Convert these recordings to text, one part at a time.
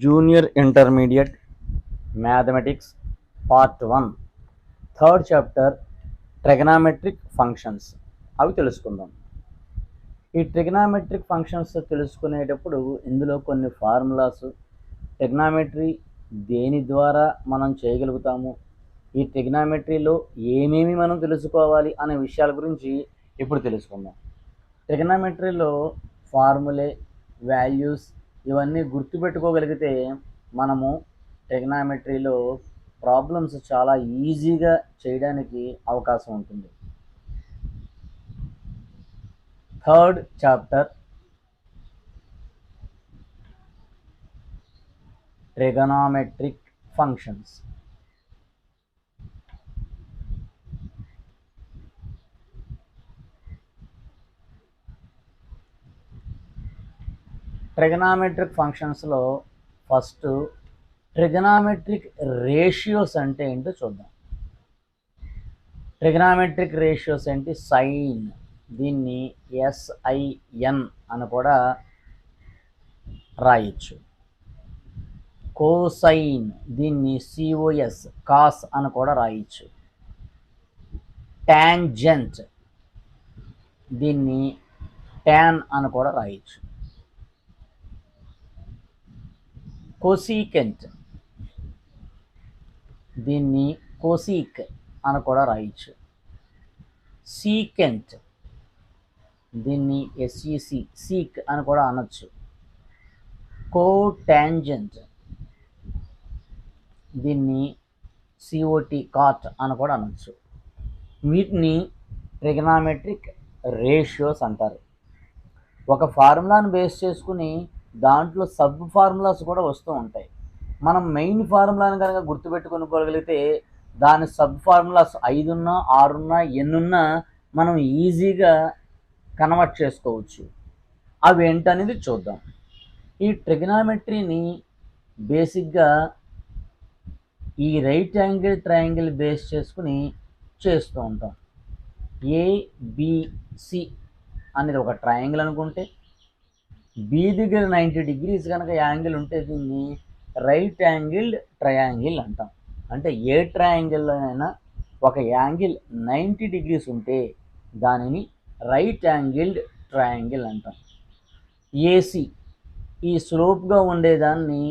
Junior intermediate mathematics part 1 third chapter trigonometric functions అవి తెలుసుకుందాం. ఈ ట్రిగనామెట్రిక్ ఫంక్షన్స్ తెలుసుకునేటప్పుడు ఇందులో కొన్ని ఫార్ములాస్, ట్రిగనామెట్రీ దేని ద్వారా మనం చేయగలుగుతాము, ఈ ట్రిగనామెట్రీలో ఏమేమి మనం తెలుసుకోవాలి అనే విషయాల గురించి ఇప్పుడు తెలుసుకుందాం. ట్రిగనామెట్రీలో ఫార్ములే, వాల్యూస్ ఇవన్నీ గుర్తుపెట్టుకోగలిగితే మనము ట్రిగనామెట్రీలో ప్రాబ్లమ్స్ చాలా ఈజీగా చేయడానికి అవకాశం ఉంటుంది. Third chapter trigonometric functions. Trigonometric ఫంక్షన్స్లో ఫస్ట్ ట్రిగనామెట్రిక్ రేషియోస్ అంటే ఏంటో చూద్దాం. ట్రిగనామెట్రిక్ రేషియోస్ ఏంటి? సైన్, దీన్ని SIN అని కూడా రాయొచ్చు. కోసైన్, దీన్ని COS కాస్ అని కూడా రాయొచ్చు. టాంజెంట్, దీన్ని టాన్ అని కూడా రాయొచ్చు. కోసికెంట్, దీన్ని కోసిక్ అని కూడా రాయొచ్చు. సీకెంట్, దీన్ని SEC సీక్ అని కూడా అనొచ్చు. కోటాంజెంట్, దీన్ని COT కాట్ అని కూడా అనొచ్చు. వీటిని ట్రిగనామెట్రిక్ రేషియోస్ అంటారు. ఒక ఫార్ములాను బేస్ చేసుకుని దాంట్లో సబ్ ఫార్ములాస్ కూడా వస్తూ ఉంటాయి. మనం మెయిన్ ఫార్ములాను కనుక గుర్తుపెట్టుకోగలిగితే దాని సబ్ ఫార్ములాస్ 5 ఉన్నా 6 ఉన్నా ఎన్నున్నా మనం ఈజీగా కన్వర్ట్ చేసుకోవచ్చు. అవి ఏంటనేది చూద్దాం. ఈ ట్రిగనామెట్రీని బేసిక్గా ఈ రైట్ యాంగిల్ ట్రయాంగిల్ బేస్ చేసుకుని చేస్తూ ఉంటాం. ABC అనేది ఒక ట్రయాంగిల్ అనుకుంటే, B దగ్గర 90 degrees కనుక యాంగిల్ ఉంటే దీన్ని రైట్ యాంగిల్ ట్రయాంగిల్ అంటాం. అంటే ఏ ట్రయాంగిల్లోనైనా ఒక యాంగిల్ 90 degrees ఉంటే దానిని రైట్ యాంగిల్డ్ ట్రయాంగిల్ అంటాం. AC ఈ స్లోప్గా ఉండేదాన్ని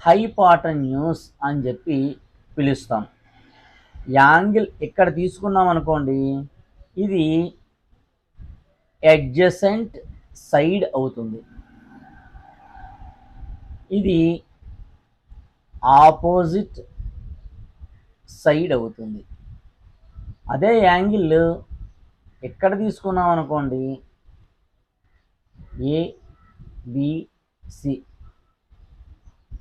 హైపాటన్యూస్ అని చెప్పి పిలుస్తాం. యాంగిల్ ఇక్కడ తీసుకున్నాం అనుకోండి, ఇది అడ్జసెంట్ సైడ్ అవుతుంది, ఇది ఆపోజిట్ సైడ్ అవుతుంది. అదే యాంగిల్ ఎక్కడ తీసుకున్నాం అనుకోండి, ABC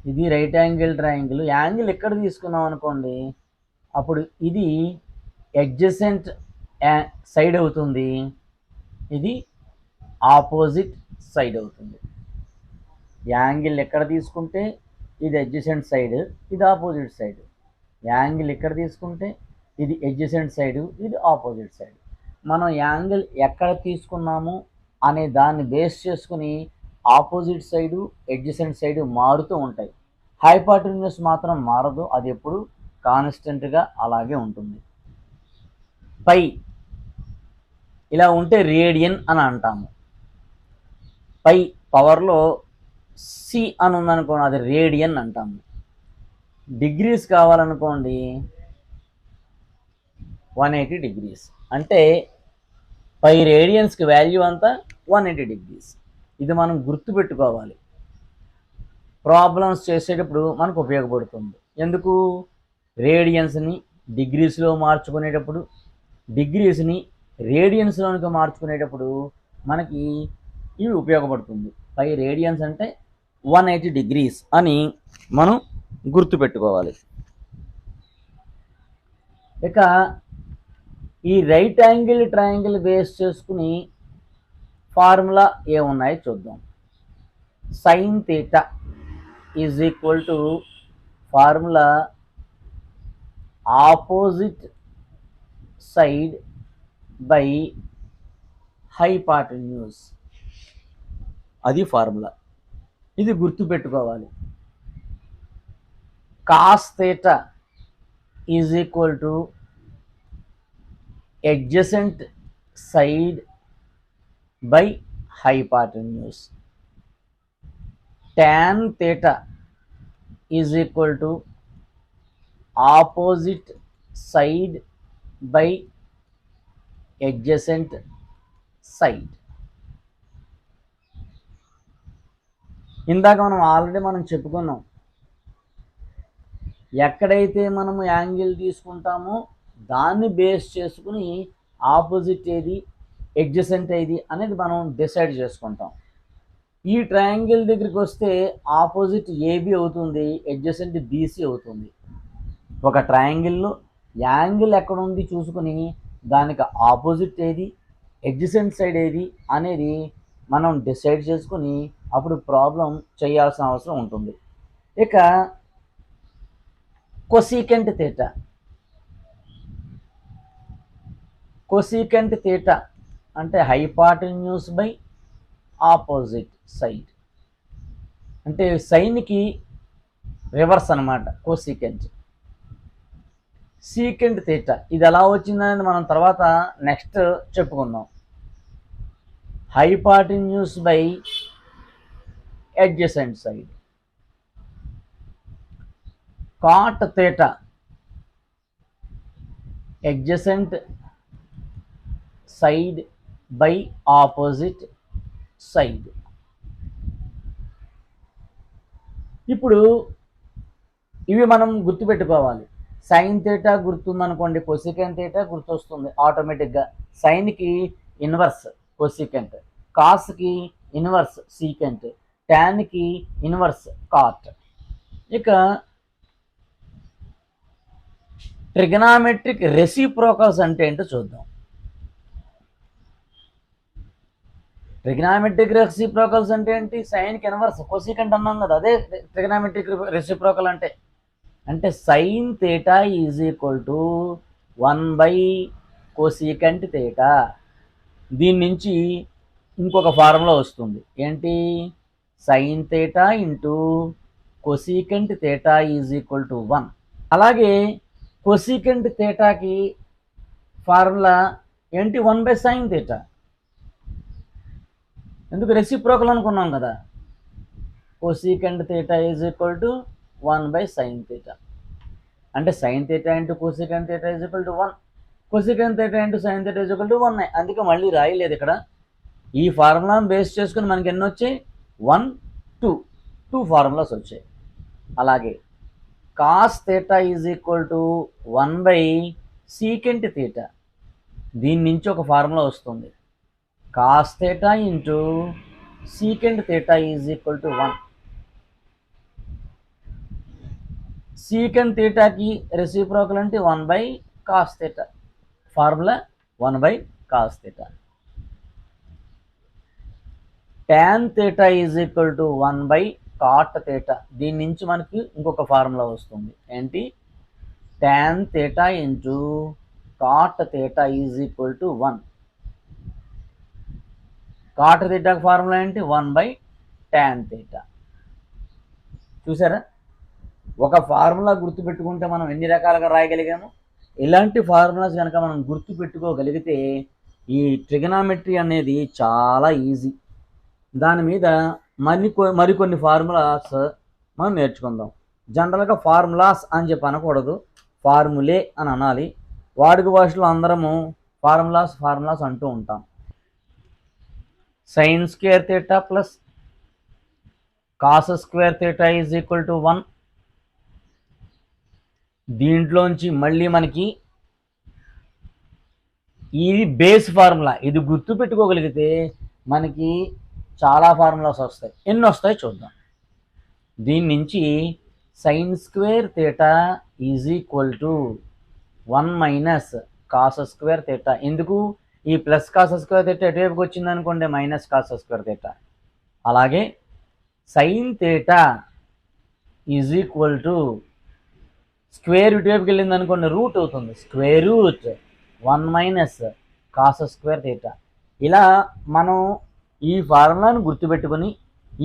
ఇది రైట్ యాంగిల్ ట్రయాంగిల్. యాంగిల్ ఎక్కడ తీసుకున్నాం అనుకోండి, అప్పుడు ఇది అడ్జసెంట్ సైడ్ అవుతుంది, ఇది ఆపోజిట్ సైడ్ అవుతుంది. యాంగిల్ ఎక్కడ తీసుకుంటే ఇది అడ్జసెంట్ సైడ్, ఇది ఆపోజిట్ సైడ్. యాంగిల్ ఎక్కడ తీసుకుంటే ఇది అడ్జసెంట్ సైడ్, ఇది ఆపోజిట్ సైడ్. మనం యాంగిల్ ఎక్కడ తీసుకున్నాము అనే దాన్ని బేస్ చేసుకుని ఆపోజిట్ సైడు అడ్జసెంట్ సైడు మారుతూ ఉంటాయి. హైపాటన్యూస్ మాత్రం మారదు, అది ఎప్పుడు కాన్స్టెంట్గా అలాగే ఉంటుంది. పై ఇలా ఉంటే రేడియన్ అని అంటాము. పై పవర్లో C అని ఉందనుకోండి, అది రేడియన్ అంటాము. డిగ్రీస్ కావాలనుకోండి 180 degrees, అంటే పై రేడియన్స్కి వాల్యూ అంతా 180 degrees. ఇది మనం గుర్తుపెట్టుకోవాలి, ప్రాబ్లమ్స్ చేసేటప్పుడు మనకు ఉపయోగపడుతుంది. ఎందుకు? రేడియన్స్ని డిగ్రీస్లో మార్చుకునేటప్పుడు, డిగ్రీస్ని రేడియన్స్లోనికి మార్చుకునేటప్పుడు మనకి ఇవి ఉపయోగపడుతుంది. పై రేడియన్స్ అంటే 180 degrees అని మనం గుర్తుపెట్టుకోవాలి. ఇక ఈ రైట్ యాంగిల్ ట్రయాంగిల్ బేస్ చేసుకుని ఫార్ములా ఏమున్నాయో చూద్దాం. Sign theta is equal to formula opposite side by hypotenuse, అది ఫార్ములా. ఇది గుర్తుపెట్టుకోవాలి. Cos theta is equal to adjacent side by hypotenuse. Tan theta is equal to opposite side by adjacent side. ఇందాక మనం చెప్పుకున్నాం, ఎక్కడైతే మనము యాంగిల్ తీసుకుంటామో దాన్ని బేస్ చేసుకుని ఆపోజిట్ ఏది ఎడ్జసెంట్ ఏది అనేది మనం డిసైడ్ చేసుకుంటాం. ఈ ట్రయాంగిల్ దగ్గరికి వస్తే ఆపోజిట్ ఏబి అవుతుంది, ఎడ్జసెంట్ బీసీ అవుతుంది. ఒక ట్రయాంగిల్లో యాంగిల్ ఎక్కడ ఉంది చూసుకుని దానికి ఆపోజిట్ ఏది ఎడ్జసెంట్ సైడ్ ఏది అనేది మనం డిసైడ్ చేసుకుని అప్పుడు ప్రాబ్లం చేయాల్సిన అవసరం ఉంటుంది. ఇక కొసీకెంట్ థీటా, కొసీకెంట్ థీటా అంటే హైపాటన్యూస్ బై ఆపోజిట్ సైడ్, అంటే సైన్కి రివర్స్ అన్నమాట కొసీకెంట్. సీకెంట్ థీటా ఇది ఎలా వచ్చిందనేది మనం తర్వాత నెక్స్ట్ చెప్పుకుందాం. Hypotenuse by adjacent side. Cot theta adjacent side by opposite side. ఇప్పుడు ఇవి మనం గుర్తుపెట్టుకోవాలి. సైన్ థీటా గుర్తుందనుకోండి, కొసికెంట్ థీటా గుర్తొస్తుంది ఆటోమేటిక్గా. సైన్కి ఇన్వర్స్ కొసికెంట్, కాస్కి ఇన్వర్స్ సీకెంట్, టాన్కి ఇన్వర్స్ కాట్. ఇక ట్రిగనామెట్రిక్ రెసిప్రోకల్స్ అంటే ఏంటో చూద్దాం. ట్రిగనామెట్రిక్ రెసిప్రోకల్స్ అంటే ఏంటి? సైన్కి ఇన్వర్స్ కొసికెంట్ అన్నాం కదా, అదే ట్రిగనామెట్రిక్ రెసిప్రోకల్ అంటే. అంటే sine theta is equal to 1 cosecant theta. దీని నుంచి ఇంకొక ఫార్ములా వస్తుంది, ఏంటి? Sign theta into cosecant theta is equal to 1. అలాగే కొసికెంట్ థీటాకి ఫార్ములా ఏంటి? 1/sin theta. ఎందుకు? రెసిప్రోకల్ అనుకున్నాం కదా. Cosecant theta is equal to 1/sin theta. అంటే sine theta into cosecant theta is equal to 1, cosecant theta into sine theta is equal to 1. అందుకే మళ్ళీ రాయలేదు ఇక్కడ. ఈ ఫార్ములాను బేస్ చేసుకుని మనకి ఎన్ని వచ్చాయి? 1, 2 ఫార్ములాస్ వచ్చాయి. అలాగే cos theta is equal to 1/సీకెంట్ థీటా. దీని నుంచి ఒక ఫార్ములా వస్తుంది, cos theta into secant theta is equal to 1. సీకెంట్ థీటాకి రెసిప్రోకల్ అంటే 1/cos theta. Formula 1/cos theta. tan theta is equal to 1/cot theta. దీని నుంచి మనకి ఇంకొక ఫార్ములా వస్తుంది, ఏంటి? tan theta into cot theta is equal to 1. Cot థీటాకి ఫార్ములా ఏంటి? 1/tan theta. చూసారా? ఒక ఫార్ములా గుర్తుపెట్టుకుంటే మనం ఎన్ని రకాలుగా రాయగలిగాము. ఇలాంటి ఫార్ములాస్ కనుక మనం గుర్తుపెట్టుకోగలిగితే ఈ ట్రిగనామెట్రీ అనేది చాలా ఈజీ. దాని మీద మరికొన్ని ఫార్ములాస్ మనం నేర్చుకుందాం. జనరల్గా ఫార్ములాస్ అని చెప్పి అనకూడదు, ఫార్ములే అని అనాలి. వాడుక భాషలో అందరము ఫార్ములాస్ అంటూ ఉంటాం. Sign square theta plus cos square theta is equal to 1. దీంట్లోంచి మళ్ళీ మనకి ఇది బేస్ ఫార్ములా. ఇది గుర్తు పెట్టుకోగలిగితే మనకి చాలా ఫార్ములాస్ వస్తాయి. ఎన్ని వస్తాయి చూద్దాం. దీని నుంచి sine square theta is equal to 1 - cos square theta. ఎందుకు? ఈ ప్లస్ కాస్ స్క్వేర్ థీటా ఎటువైపుకి వచ్చింది అనుకోండి, మైనస్ కాస్ స్క్వేర్ థీటా. అలాగే sine theta is equal to square ఇటువైపుకి వెళ్ళింది అనుకోండి, రూట్ అవుతుంది, square root 1 - cos square theta. ఇలా మనం ఈ ఫార్ములాను గుర్తుపెట్టుకొని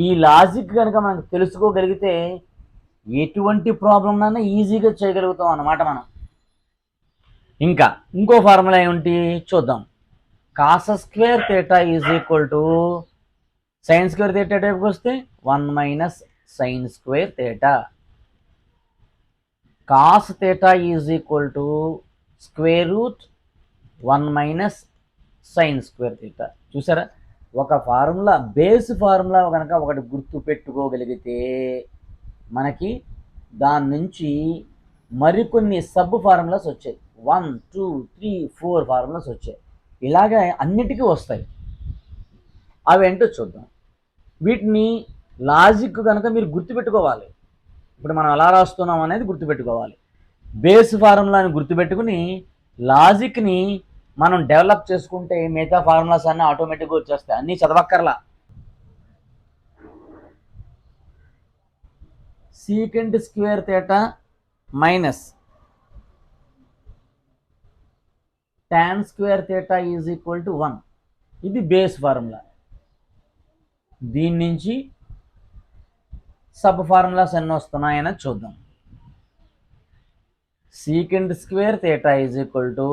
ఈ లాజిక్ కనుక మనకు తెలుసుకోగలిగితే ఎటువంటి ప్రాబ్లంనైనా ఈజీగా చేయగలుగుతాం అన్నమాట మనం. ఇంకా ఇంకో ఫార్ములా ఏమిటి చూద్దాం. Cos square theta is equal to sine square theta టైప్కి వస్తే 1 minus sine square theta. Cos theta is equal to square root 1 minus sine square theta. చూసారా, ఒక ఫార్ములా బేస్ ఫార్ములా కనుక ఒకటి గుర్తు పెట్టుకోగలిగితే మనకి దాని నుంచి మరికొన్ని సబ్ ఫార్ములాస్ వచ్చాయి. 1 2 3 4 ఫార్ములాస్ వచ్చాయి. ఇలాగే అన్నిటికీ వస్తాయి. అవి ఏంటో చూద్దాం. వీటిని లాజిక్ కనుక మీరు గుర్తుపెట్టుకోవాలి. ఇప్పుడు మనం ఎలా రాస్తున్నాం అనేది గుర్తుపెట్టుకోవాలి. బేస్ ఫార్ములాని గుర్తుపెట్టుకుని లాజిక్ని మనం డెవలప్ చేసుకుంటే మిగతా ఫార్ములాస్ అన్నీ ఆటోమేటిక్గా వచ్చేస్తాయి. అన్నీ చదవక్కర్లా. Secant square theta minus tan square theta is equal to 1. ఇది బేస్ ఫార్ములా. దీని నుంచి సబ్ ఫార్ములాస్ ఎన్ని వస్తున్నాయని చూద్దాం. Secant square theta is equal to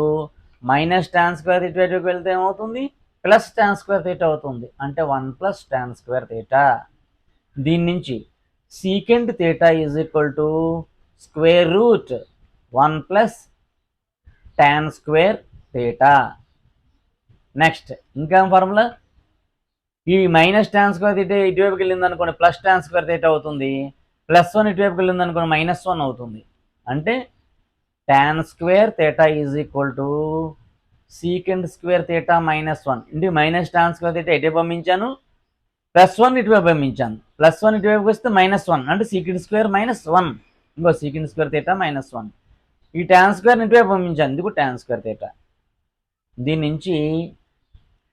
minus tan square థీటాకి వెళ్తే ఏమవుతుంది, ప్లస్ tan స్క్వేర్ థీటా అవుతుంది. అంటే 1 ప్లస్ tan స్క్వేర్ థీటా. దీని నుంచి secant theta is equal to square root 1 plus tan square theta. Next ఇంకేం ఫార్ములా, ఈ మైనస్ tan స్క్వేర్ థీటా ఇటువైపుకి వెళ్ళింది అనుకోండి ప్లస్ tan స్క్వేర్ థీటా అవుతుంది. +1 ఇటువైపుకి వెళ్ళింది అనుకోండి -1 అవుతుంది. అంటే tan square theta is equal to secant square theta -1 ఇంటి మైనస్ tan స్క్వేర్ థీటా ఇటువైపు పంపించాను, +1 ఇటువైపు పంపించాను. +1 ఇటువైపుకి వస్తే -1 అంటే సీకెంట్ స్క్వేర్ -1. ఇంకో సీకెంట్ స్క్వేర్ థీటా -1. ఈ tan స్క్వేర్ ఇటువైపు పంపించాను, ఇందుకు tan స్క్వేర్ థీటా. దీని నుంచి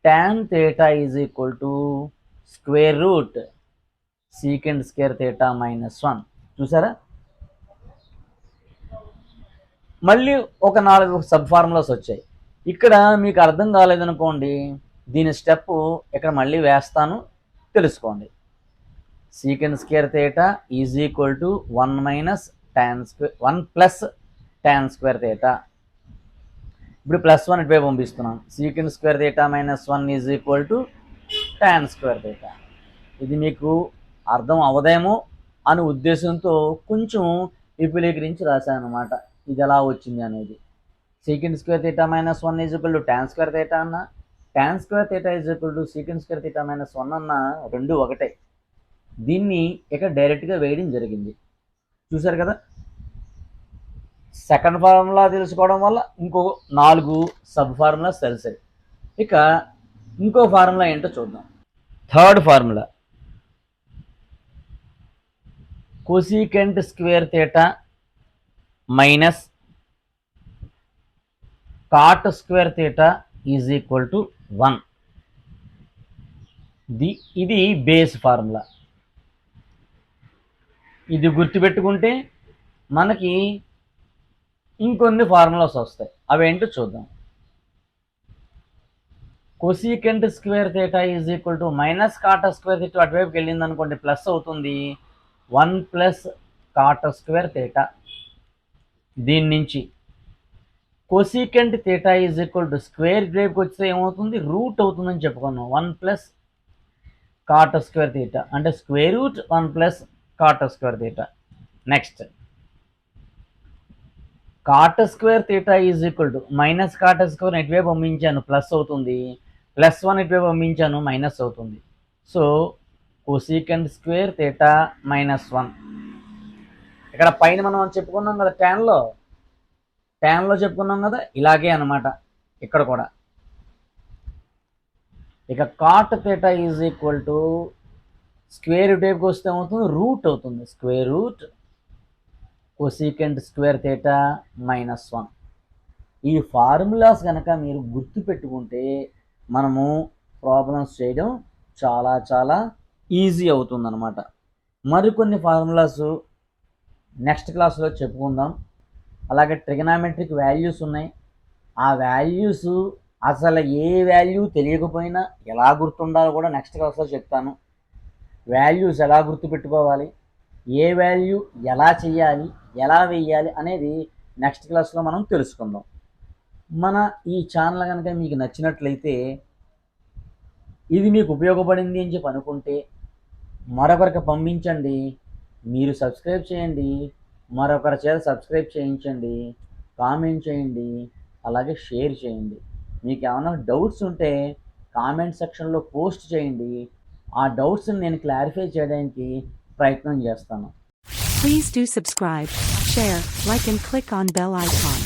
tan theta is equal to square route secant square theta -1. చూసారా, మళ్ళీ ఒక 4 సబ్ ఫార్ములాస్ వచ్చాయి. ఇక్కడ మీకు అర్థం కాలేదనుకోండి, దీని స్టెప్ ఇక్కడ మళ్ళీ వేస్తాను, తెలుసుకోండి. Secant square theta is equal to 1 plus tan square theta. ఇప్పుడు +1 ఇటువైపు పంపిస్తున్నాం. Secant square theta -1 is equal to tan square theta. ఇది మీకు అర్థం అవదేమో అనే ఉద్దేశంతో కొంచెం విపులీకరించి రాశాను అనమాట, ఇది ఎలా వచ్చింది అనేది. Secant square theta -1 is equal to tan square theta అన్న, tan square theta is equal to secant square theta -1 అన్న రెండు ఒకటే. దీన్ని ఇక్కడ డైరెక్ట్గా వేయడం జరిగింది. చూసారు కదా, సెకండ్ ఫార్ములా తెలుసుకోవడం వల్ల ఇంకో 4 సబ్ ఫార్ములాస్ తెలిసాయి. ఇక ఇంకో ఫార్ములా ఏంటో చూద్దాం. Third formula, cosecant square theta minus cot square theta is equal to 1. ఇది బేస్ ఫార్ములా. ఇది గుర్తుపెట్టుకుంటే మనకి ఇంకొన్ని ఫార్ములాస్ వస్తాయి. అవేంటో చూద్దాం. Cosecant square theta is equal to minus cot square theta అటువైపుకి వెళ్ళింది అనుకోండి ప్లస్ అవుతుంది, 1 ప్లస్ కాట్ స్క్వేర్ థీటా. దీని నుంచి cosecant theta is equal to square ఇటువైపుకి వస్తే ఏమవుతుంది, రూట్ అవుతుందని చెప్పుకున్నాం. 1 ప్లస్ కాట్ స్క్వేర్ థీటా అంటే square root 1 plus cot square theta. Next cot square theta is equal to minus cot square ఇటువైపు పంపించాను ప్లస్ అవుతుంది, +1 ఇటువైపు పంపించాను మైనస్ అవుతుంది. So cosecant square theta -1. ఇక్కడ పైన మనం చెప్పుకున్నాం కదా ట్యాన్లో చెప్పుకున్నాం కదా, ఇలాగే అనమాట ఇక్కడ కూడా. ఇక cot theta is equal to square ఇటువైపుకి వస్తే ఏమవుతుంది, రూట్ అవుతుంది. Square root cosecant square theta -1. ఈ ఫార్ములాస్ కనుక మీరు గుర్తుపెట్టుకుంటే మనము ప్రాబ్లమ్స్ చేయడం చాలా చాలా ఈజీ అవుతుందన్నమాట. మరికొన్ని ఫార్ములాస్ నెక్స్ట్ క్లాస్లో చెప్పుకుందాం. అలాగే ట్రిగనామెట్రిక్ వాల్యూస్ ఉన్నాయి. ఆ వాల్యూస్ అసలు ఏ వాల్యూ తెలియకపోయినా ఎలా గుర్తుండాలో కూడా నెక్స్ట్ క్లాస్లో చెప్తాను. వాల్యూస్ ఎలా గుర్తుపెట్టుకోవాలి, ఏ వాల్యూ ఎలా చేయాలి, ఎలా వేయాలి అనేది నెక్స్ట్ క్లాస్లో మనం తెలుసుకుందాం. మన ఈ ఛానల్ కనుక మీకు నచ్చినట్లయితే, ఇది మీకు ఉపయోగపడింది అని చెప్పి అనుకుంటే మరొకరికి పంపించండి. మీరు సబ్స్క్రైబ్ చేయండి, మరొకరి చేత సబ్స్క్రైబ్ చేయించండి, కామెంట్ చేయండి, అలాగే షేర్ చేయండి. మీకు ఏమైనా డౌట్స్ ఉంటే కామెంట్ సెక్షన్లో పోస్ట్ చేయండి. ఆ డౌట్స్ని నేను క్లారిఫై చేయడానికి ప్రయత్నం చేస్తాను. Please do subscribe, share, like and click on bell icon.